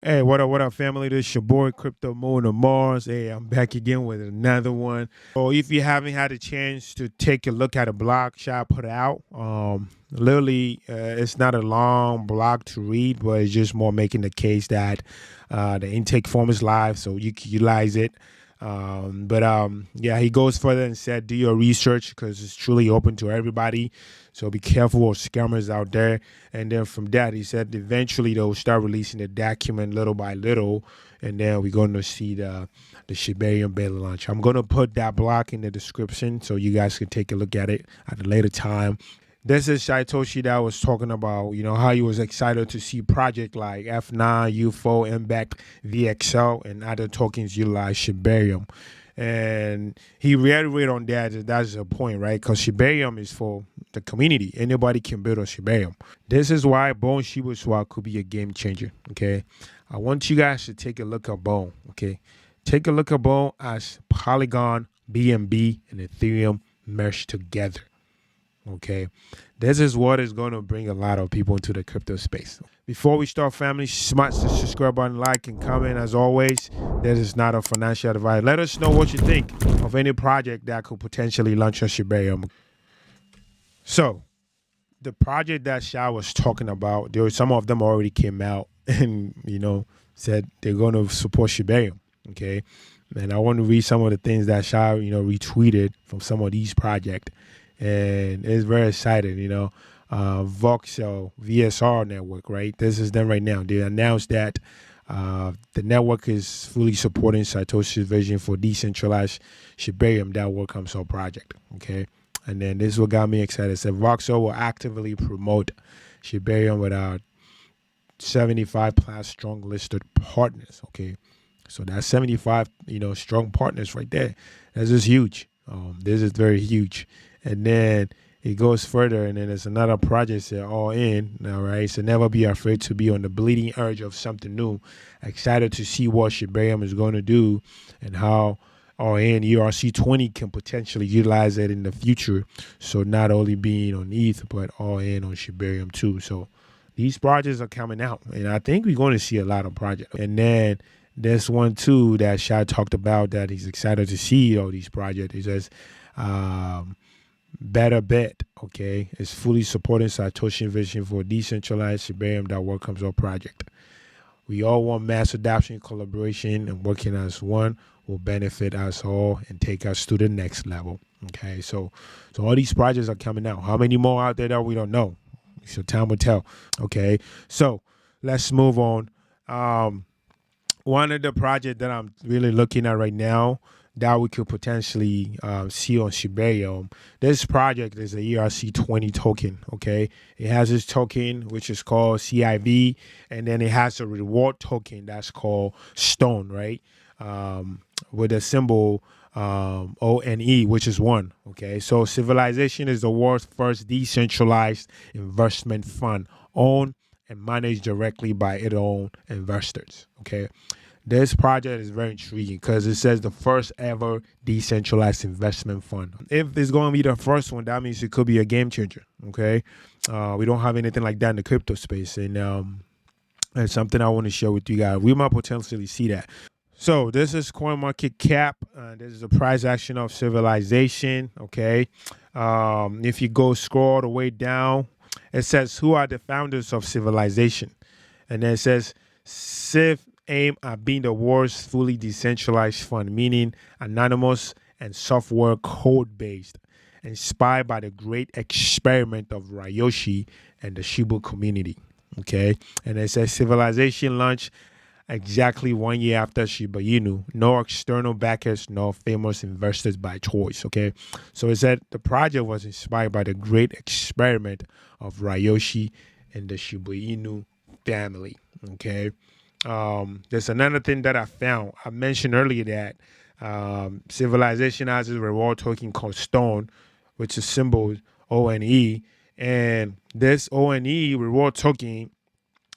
Hey, what up, family? This is your boy Crypto Moon of Mars. Hey, I'm back again with another one. So, if you haven't had a chance to take a look at a blog shop put out, literally, it's not a long blog to read, but it's just more making the case that the intake form is live, so you can utilize it. Yeah, he goes further and said, do your research because it's truly open to everybody. So be careful of scammers out there. And then from that, he said eventually they'll start releasing the document little by little, and then we're going to see the Shibarium beta launch. I'm going to put that block in the description so you guys can take a look at it at a later time. This is Saitoshi that was talking about, how he was excited to see project like F9, UFO, MBAC, VXL, and other tokens utilize Shibarium. And he reiterated on that that's the point, right? Because Shibarium is for the community. Anybody can build a Shibarium. This is why Bone Shiba Swap could be a game changer, okay? I want you guys to take a look at Bone, okay? Take a look at Bone as Polygon, BNB, and Ethereum meshed together. Okay, this is what is going to bring a lot of people into the crypto space. Before we start, family, smash the subscribe button, like, and comment. As always, this is not a financial advice. Let us know what you think of any project that could potentially launch on Shibarium. So, the project that Sha was talking about, there were some of them already came out and said they're going to support Shibarium. Okay, and I want to read some of the things that Sha retweeted from some of these projects. And it's very exciting, Voxel VSR network, right? This is them right now. They announced that the network is fully supporting Satoshi's vision for decentralized Shibarium that will come so project, okay? And then this is what got me excited. It said Voxel will actively promote Shibarium with our 75 plus strong listed partners, okay? So that's 75, strong partners right there. That's just huge. This is very huge. And then it goes further, and then there's another project that all in, all right? So never be afraid to be on the bleeding edge of something new. Excited to see what Shibarium is going to do and how all in ERC20 can potentially utilize it in the future. So not only being on ETH, but all in on Shibarium too. So these projects are coming out, and I think we're going to see a lot of projects. And then there's one too that Shad talked about that he's excited to see all these projects. He says, Better Bet, okay, is fully supporting Satoshi vision for decentralized Shibarium that welcomes our project. We all want mass adoption, collaboration, and working as one will benefit us all and take us to the next level. Okay, so all these projects are coming out. How many more out there that we don't know? So time will tell. Okay, so let's move on. One of the projects that I'm really looking at right now that we could potentially see on Shibarium. This project is a ERC20 token, okay? It has this token, which is called CIV, and then it has a reward token that's called Stone, right? With a symbol ONE, which is one, okay? So Civilization is the world's first decentralized investment fund owned and managed directly by its own investors, okay? This project is very intriguing because it says the first ever decentralized investment fund. If it's going to be the first one, that means it could be a game changer, okay? We don't have anything like that in the crypto space, and it's something I want to share with you guys. We might potentially see that. So this is CoinMarketCap. This is the price action of Civilization, okay? If you go scroll all the way down, it says, who are the founders of Civilization? And then it says, Civ aim at being the world's fully decentralized fund, meaning anonymous and software code-based, inspired by the great experiment of Ryoshi and the Shiba community. Okay, and it says Civilization launched exactly 1 year after Shiba Inu. No external backers, no famous investors by choice. Okay, so it said the project was inspired by the great experiment of Ryoshi and the Shiba Inu family. Okay. There's another thing that I found. I mentioned earlier that Civilization has a reward token called Stone, which is symbol ONE, and this ONE reward token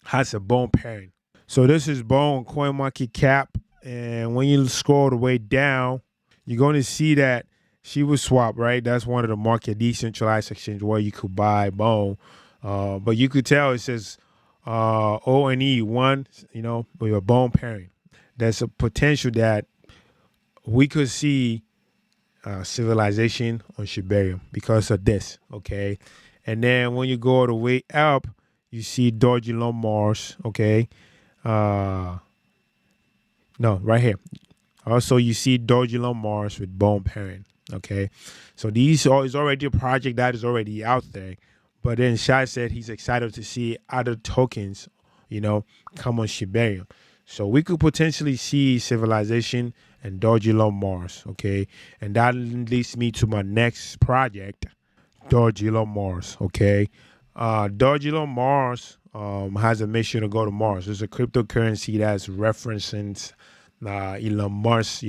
has a Bone parent. So this is Bone CoinMarketCap, and when you scroll the way down, you're going to see that Shiba Swap, right? That's one of the market decentralized exchange where you could buy Bone, but you could tell it says O and E one, with a bone pairing. There's a potential that we could see civilization on Shibarium because of this. Okay, and then when you go all the way up, you see Dorji on Mars. Okay, uh, no, right here. Also, you see Dorji on Mars with bone pairing. Okay, so these is already a project that is already out there. But then Shai said he's excited to see other tokens, come on Shibarium. So we could potentially see civilization and Dorji on Mars. Okay, and that leads me to my next project, Dorji on Mars. Okay, Dorji on Mars has a mission to go to Mars. It's a cryptocurrency that's referencing Elon Musk's,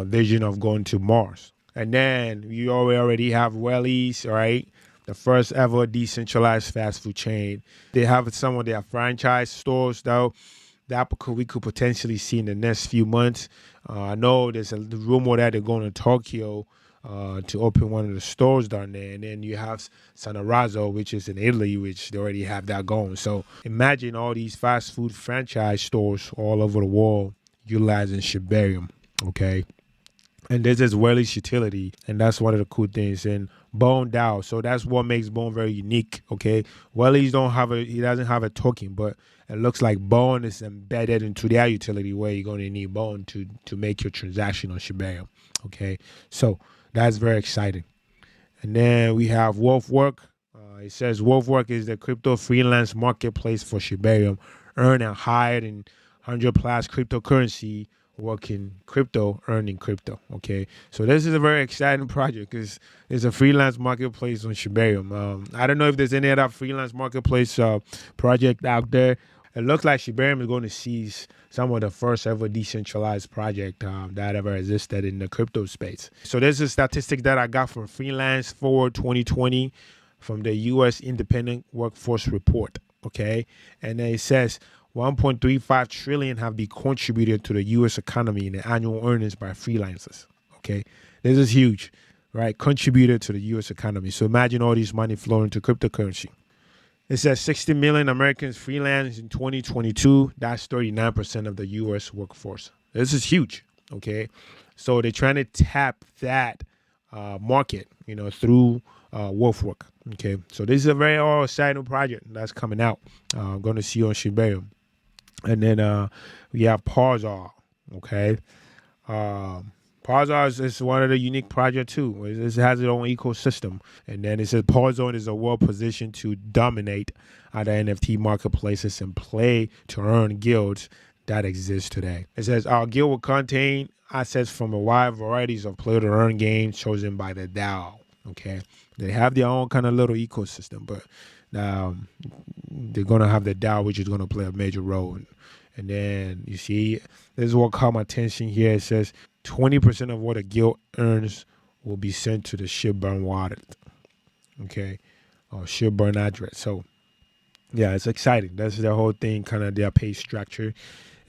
vision of going to Mars. And then you already have Wellies, right? The first ever decentralized fast food chain. They have some of their franchise stores, though, that we could potentially see in the next few months. I know there's a rumor that they're going to Tokyo to open one of the stores down there. And then you have Sanarazo, which is in Italy, which they already have that going. So imagine all these fast food franchise stores all over the world utilizing Shibarium, okay? And this is Welly's utility, and that's one of the cool things. And Bone DAO, so that's what makes Bone very unique, okay? Welly's he doesn't have a token, but it looks like Bone is embedded into their utility where you're going to need Bone to make your transaction on Shibarium, okay? So that's very exciting. And then we have Wolfwork. It says Wolfwork is the crypto freelance marketplace for Shibarium. Earn and hire in 100 plus cryptocurrency, working crypto, earning crypto. Okay, so this is a very exciting project because it's a freelance marketplace on Shibarium. I don't know if there's any other freelance marketplace project out there. It looks like Shibarium is going to seize some of the first ever decentralized project that ever existed in the crypto space. So this is statistics that I got from Freelance Forward 2020 from the U.S. Independent Workforce Report. Okay, and then it says 1.35 trillion have been contributed to the U.S. economy in the annual earnings by freelancers. Okay, this is huge, right? Contributed to the U.S. economy. So imagine all this money flowing to cryptocurrency. It says 60 million Americans freelance in 2022. That's 39% of the U.S. workforce. This is huge. Okay, so they're trying to tap that market, through Wolfwork. Okay, so this is a very exciting project that's coming out. I'm going to see on Shibarium. And then we have Parzar. Okay, Parzar is one of the unique projects too. It has its own ecosystem. And then it says Parzar is a well positioned to dominate other NFT marketplaces and play to earn guilds that exist today. It says our guild will contain assets from a wide varieties of play to earn games chosen by the DAO. Okay, they have their own kind of little ecosystem, but they're gonna have the DAO, which is gonna play a major role. And then you see, this is what caught my attention here. It says 20% of what a guild earns will be sent to the Shibarium wallet. Okay, or Shibarium address. So yeah, it's exciting. That's the whole thing, kind of their pay structure.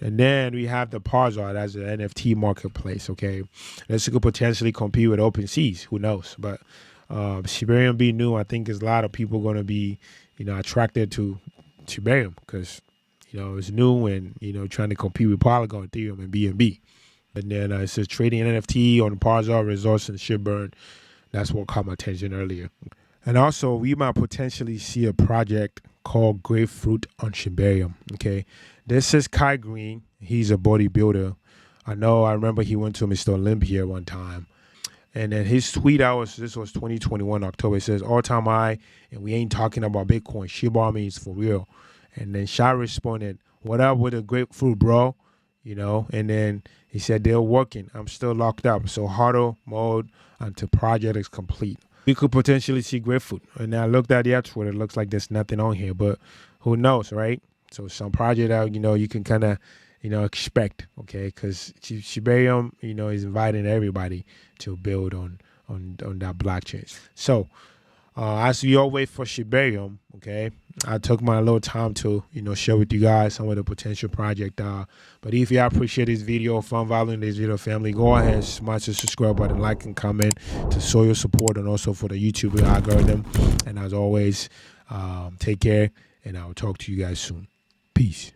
And then we have the Parzar as an NFT marketplace. Okay, this could potentially compete with OpenSeas. Who knows? But Shibarium being new, I think there's a lot of people going to be, attracted to Shibarium because, it's new and, trying to compete with Polygon, Ethereum, and BNB. And then it says trading NFT on Parzar results in Shibarium. That's what caught my attention earlier. And also, we might potentially see a project called Grapefruit on Shibarium. Okay, this is Kai Green. He's a bodybuilder. I remember he went to Mr. Olympia one time. And then his tweet this was 2021 October. It says, all-time high, and we ain't talking about Bitcoin. Shibarium is for real. And then Shai responded, what up with the grapefruit, bro? And then he said, they're working. I'm still locked up. So harder mode until project is complete. We could potentially see grapefruit. And I looked at the Twitter. It looks like there's nothing on here, but who knows, right? So some project out, you can kind of, expect, okay? Because Shibarium, is inviting everybody to build on that blockchain. So as we all wait for Shibarium, okay, I took my little time to, share with you guys some of the potential project. But if you appreciate this video, found value in this video, family, go ahead and smash the subscribe button, like and comment to show your support and also for the YouTube algorithm. And as always, take care and I'll talk to you guys soon. Peace.